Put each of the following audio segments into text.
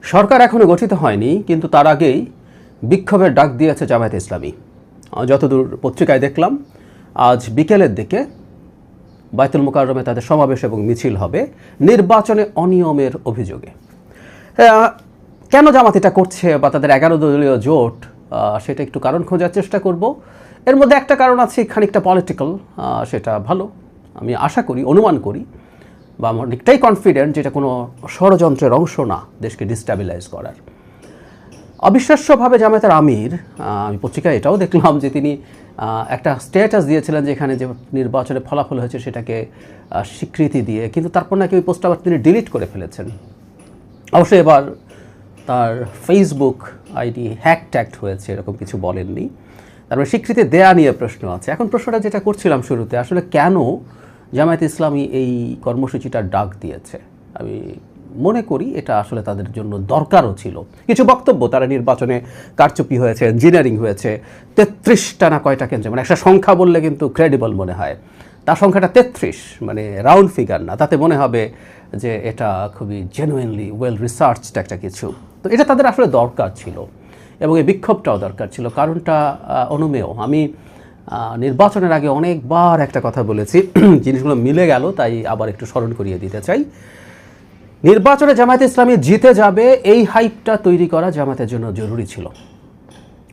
সরকার এখনো গঠিত হয়নি, কিন্তু তার আগেই বিক্ষোভের ডাক দিয়েছে জামায়াতে ইসলামী। যতদূর পত্রিকায় দেখলাম, আজ বিকেলের দিকে বায়তুল মুকাররমে তাদের সমাবেশ এবং মিছিল হবে নির্বাচনে অনিয়মের অভিযোগে। কেন জামাত এটা করছে বা তাদের 11 দলীয় জোট, সেটা একটু কারণ খোঁজার চেষ্টা করব। এর মধ্যে একটা কারণ আছে খানিকটা পলিটিক্যাল, সেটা ভালো, আমি আশা করি, অনুমান করি, বা আমার অনেকটাই কনফিডেন্ট যেটা কোনো ষড়যন্ত্রের অংশ না দেশকে ডিস্টাবিলাইজ করার। অবিশ্বাস্যভাবে জামায়াতের আমির, আমি পত্রিকায় এটাও দেখলাম যে তিনি একটা স্ট্যাটাস দিয়েছিলেন যে এখানে যে নির্বাচনে ফলাফল হয়েছে সেটাকে স্বীকৃতি দিয়ে, কিন্তু তারপর নাকি ওই পোস্ট আবার তিনি ডিলিট করে ফেলেছেন। অবশ্যই এবার তার ফেসবুক আইডি হ্যাক হয়েছে, এরকম কিছু বলেননি। তারপরে স্বীকৃতি দেয়া নিয়ে প্রশ্ন আছে। এখন প্রশ্নটা যেটা করছিলাম শুরুতে, আসলে কেন জামায়াতে ইসলামী এই কর্মসূচিটার ডাক দিয়েছে, আমি মনে করি এটা আসলে তাদের জন্য দরকারও ছিল। কিছু বক্তব্য, তারা নির্বাচনে কারচুপি হয়েছে, ইঞ্জিনিয়ারিং হয়েছে, 33টা না কয়টা কেন্দ্রে, মানে একটা সংখ্যা বললে কিন্তু ক্রেডিবল মনে হয়, তার সংখ্যাটা 33, মানে রাউন্ড ফিগার না, তাতে মনে হবে যে এটা খুবই জেনুইনলি ওয়েল রিসার্চড একটা কিছু। তো এটা তাদের আসলে দরকার ছিল, এবং এই বিক্ষোভটাও দরকার ছিল। কারণটা অনুমেয়। আমি নির্বাচনের আগে অনেকবার একটা কথা বলেছি, জিনিসগুলো মিলে গেল, তাই আবার একটু স্মরণ করিয়ে দিতে চাই। নির্বাচনে জামায়াতে ইসলামী জিতে যাবে, এই হাইপটা তৈরি করা জামায়াতের জন্য জরুরি ছিল।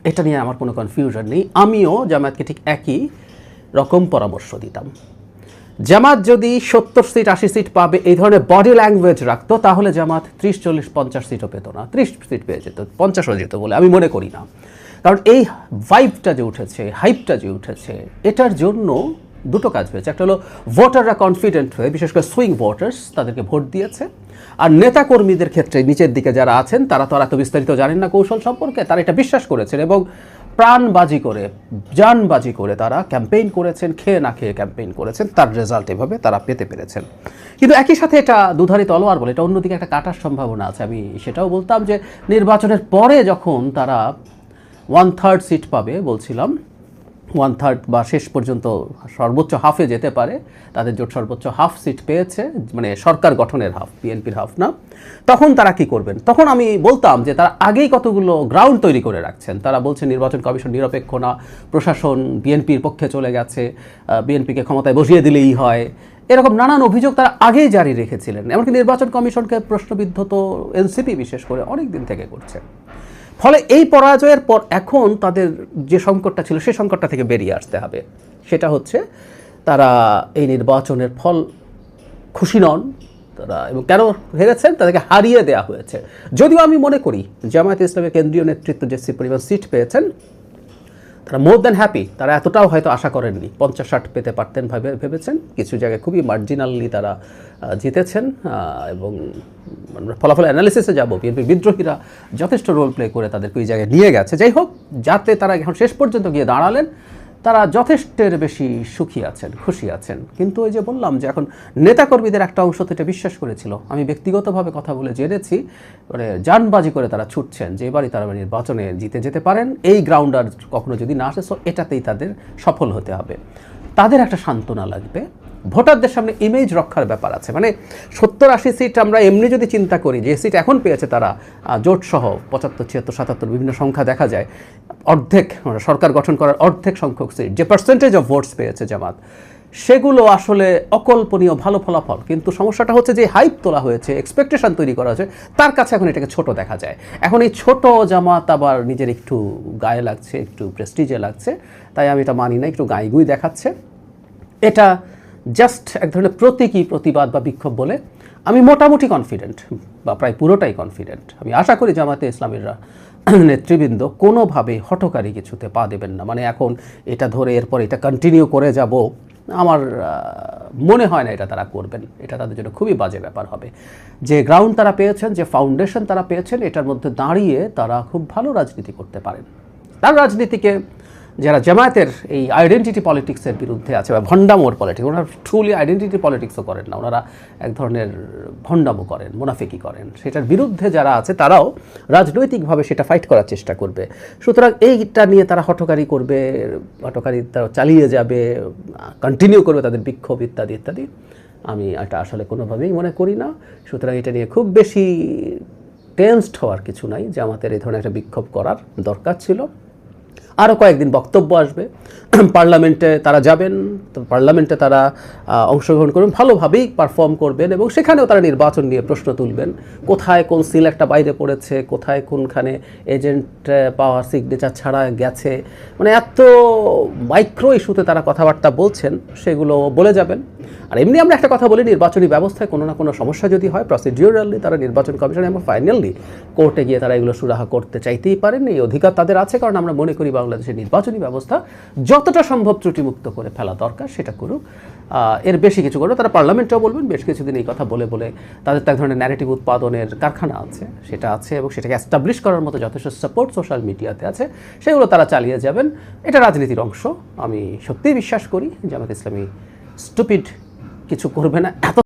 এটা নিয়ে আমার কোনো কনফিউশন নেই। আমিও জামায়াতকে ঠিক একই রকম পরামর্শ দিতাম। জামাত যদি 70 সিট 80 সিট পাবে এই ধরনের বডি ল্যাঙ্গুয়েজ রাখতো, তাহলে জামাত 30 40 50 সিটও পেত না, 30 সিট পেয়ে যেত, 50ও যেত বলে আমি মনে করি না। কারণ এই ভাইবটা যে উঠেছে, হাইপটা যে উঠেছে, এটার জন্য দুটো কাজ হয়েছে। একটা হলো ভোটাররা কনফিডেন্ট হয়ে, বিশেষ করে সুইং ভোটার্স, তাদেরকে ভোট দিয়েছে। আর নেতাকর্মীদের ক্ষেত্রে নিচের দিকে যারা আছেন, তারা তো আর এত বিস্তারিত জানেন না কৌশল সম্পর্কে, তারা এটা বিশ্বাস করেছেন এবং প্রাণবাজি করে, জানবাজি করে তারা ক্যাম্পেইন করেছেন, খেয়ে না খেয়ে ক্যাম্পেইন করেছেন। তার রেজাল্ট এভাবে তারা পেতে পেরেছেন। কিন্তু একই সাথে এটা দুধারি তলোয়ার বলে, এটা অন্যদিকে একটা কাটার সম্ভাবনা আছে। আমি সেটাও বলতাম যে নির্বাচনের পরে যখন তারা 1/3 সিট পাবে, বলছিলাম 1/3 বা শেষ পর্যন্ত সর্বোচ্চ হাফে যেতে পারে, তাদের জোট সর্বোচ্চ হাফ সিট পেয়েছে, মানে সরকার গঠনের হাফ, বিএনপির হাফ না, তখন তারা কি করবেন? তখন আমি বলতাম যে তারা আগেই কতগুলো গ্রাউন্ড তৈরি করে রাখছেন। তারা বলছেন নির্বাচন কমিশন নিরপেক্ষ না, প্রশাসন বিএনপির পক্ষে চলে গেছে, বিএনপিকে ক্ষমতায় বসিয়ে দিলেই হয়, এরকম নানান অভিযোগ তারা আগেই জারি রেখেছিলেন। এমনকি নির্বাচন কমিশনকে প্রশ্নবিদ্ধ তো এনসিপি বিশেষ করে অনেক দিন থেকে করছে। ফলে এই পরাজয়ের পর এখন তাদের যে সংকটটা ছিল, সেই সংকটটা থেকে বেরিয়ে আসতে হবে। সেটা হচ্ছে তারা এই নির্বাচনের ফল খুশি নন তারা, এবং কেন হেরেছেন, তাদেরকে হারিয়ে দেওয়া হয়েছে। যদিও আমি মনে করি জামায়াতে ইসলামের কেন্দ্রীয় নেতৃত্ব যে পরিমাণ সিট পেয়েছেন, তারা মোর দ্যান হ্যাপি। তারা এতটাও হয়তো আশা করেননি, 50-60 পেতে পারতেন ভেবেছেন। কিছু জায়গায় খুবই মার্জিনালি তারা জিতেছেন, এবং ফলাফল অ্যানালিসিসে যাব, বিএনপির বিদ্রোহীরা যথেষ্ট রোল প্লে করে তাদেরকে ওই জায়গায় নিয়ে গেছে। যাই হোক, যাতে তারা এখন শেষ পর্যন্ত গিয়ে দাঁড়ালেন, তারা যথেষ্টের বেশি সুখী আছেন, খুশি আছেন। কিন্তু ওই যে বললাম যে এখন নেতাকর্মীদের একটা অংশ তো এটা বিশ্বাস করেছিল, আমি ব্যক্তিগতভাবে কথা বলে জেনেছি, মানে জানবাজি করে তারা ছুটছেন যে এবারই তারা নির্বাচনে জিতে যেতে পারেন, এই গ্রাউন্ড আর কখনো যদি না আসে, সো এটাতেই তাদের সফল হতে হবে। তাদের একটা সান্ত্বনা লাগবে, ভোটারদের সামনে ইমেজ রক্ষার ব্যাপার আছে। মানে 70-80 সিট আমরা এমনি যদি চিন্তা করি, যে সিট এখন পেয়েছে তারা জোট সহ 75, 76, 77 বিভিন্ন সংখ্যা দেখা যায়, অর্ধেক সরকার গঠন করার অর্ধেক সংখ্যক সিট, যে পার্সেন্টেজ অফ ভোটস পেয়েছে জামাত, সেগুলো আসলে অকল্পনীয় ভালো ফলাফল। কিন্তু সমস্যাটা হচ্ছে যে হাইপ তোলা হয়েছে, এক্সপেকটেশন তৈরি করা হয়েছে, তার কাছে এখন এটাকে ছোট দেখা যায়। এখন এই ছোট জামাত আবার নিজের একটু গায়ে লাগছে, একটু প্রেস্টিজে লাগছে, তাই আমি এটা মানি না, একটু গাইগুই দেখাচ্ছে। এটা জাস্ট এক ধরনের প্রতীকী প্রতিবাদ বা বিক্ষোভ বলে আমি মোটামুটি কনফিডেন্ট, বা প্রায় পুরোটাই কনফিডেন্ট। আমি আশা করি জামাতে ইসলামীরা নেতৃবৃন্দ কোনোভাবে হঠকারী কিছুতে পা দেবেন না। মানে এখন এটা ধরে এরপর এটা কন্টিনিউ করে যাব, আমার মনে হয় না এটা তারা করবেন। এটা তাদের জন্য খুবই বাজে ব্যাপার হবে। যে গ্রাউন্ড তারা পেয়েছেন, যে ফাউন্ডেশন তারা পেয়েছেন, এটার মধ্যে দাঁড়িয়ে তারা খুব ভালো রাজনীতি করতে পারেন। তার রাজনীতিকে যারা জামায়াতের এই আইডেন্টিটি পলিটিক্সের বিরুদ্ধে আছে, বা ভণ্ডামোর পলিটিক্স, ওনারা ট্রুলি আইডেন্টিটি পলিটিক্সও করেন না, ওনারা এক ধরনের ভণ্ডামো করেন, মুনাফিকি করেন, সেটার বিরুদ্ধে যারা আছে তারাও রাজনৈতিকভাবে সেটা ফাইট করার চেষ্টা করবে। সুতরাং এইটা নিয়ে তারা হঠকারি করবে, হঠকারি তারা চালিয়ে যাবে, কন্টিনিউ করবে তাদের বিক্ষোভ ইত্যাদি ইত্যাদি, আমি এটা আসলে কোনোভাবেই মনে করি না। সুতরাং এটা নিয়ে খুব বেশি টেন্সড হওয়ার কিছু নাই। জামাতের এই ধরনের একটা বিক্ষোভ করার দরকার ছিল। আরও কয়েকদিন বক্তব্য আসবে, পার্লামেন্টে তারা যাবেন, তো পার্লামেন্টে তারা অংশগ্রহণ করবেন, ভালোভাবেই পারফর্ম করবেন এবং সেখানেও তারা নির্বাচন নিয়ে প্রশ্ন তুলবেন। কোথায় কোন সিলেক্টটা বাইরে পড়েছে, কোথায় কোনখানে এজেন্ট পাওয়ার সিগনেচার ছাড়া গেছে, মানে এত মাইক্রো ইস্যুতে তারা কথাবার্তা বলছেন, সেগুলো বলে যাবেন। আর এমনি আমরা একটা কথা বলি, নির্বাচনী ব্যবস্থায় কোনো না কোনো সমস্যা যদি হয়, প্রসিডিউরালি তারা নির্বাচন কমিশন এবং ফাইনালি কোর্টে গিয়ে তারা এগুলো সুরাহা করতে চাইতেই পারেন। এই অধিকার তাদের আছে, কারণ আমরা মনে করি বাংলাদেশের নির্বাচনী ব্যবস্থা যতটা সম্ভব ত্রুটিমুক্ত করে ফেলা দরকার সেটা করুক। এর বেশি কিছু করবে তারা পার্লামেন্টেও বলবেন। বেশ কিছুদিন এই কথা বলে বলে তাদের তো এক ধরনের ন্যারেটিভ উৎপাদনের কারখানা আছে, সেটা আছে এবং সেটাকে অ্যাস্টাবলিশ করার মতো যথেষ্ট সাপোর্ট সোশ্যাল মিডিয়াতে আছে, সেগুলো তারা চালিয়ে যাবেন। এটা রাজনীতির অংশ। আমি সত্যিই বিশ্বাস করি জামাত ইসলামী স্টুপিড কিছু করবে না। এত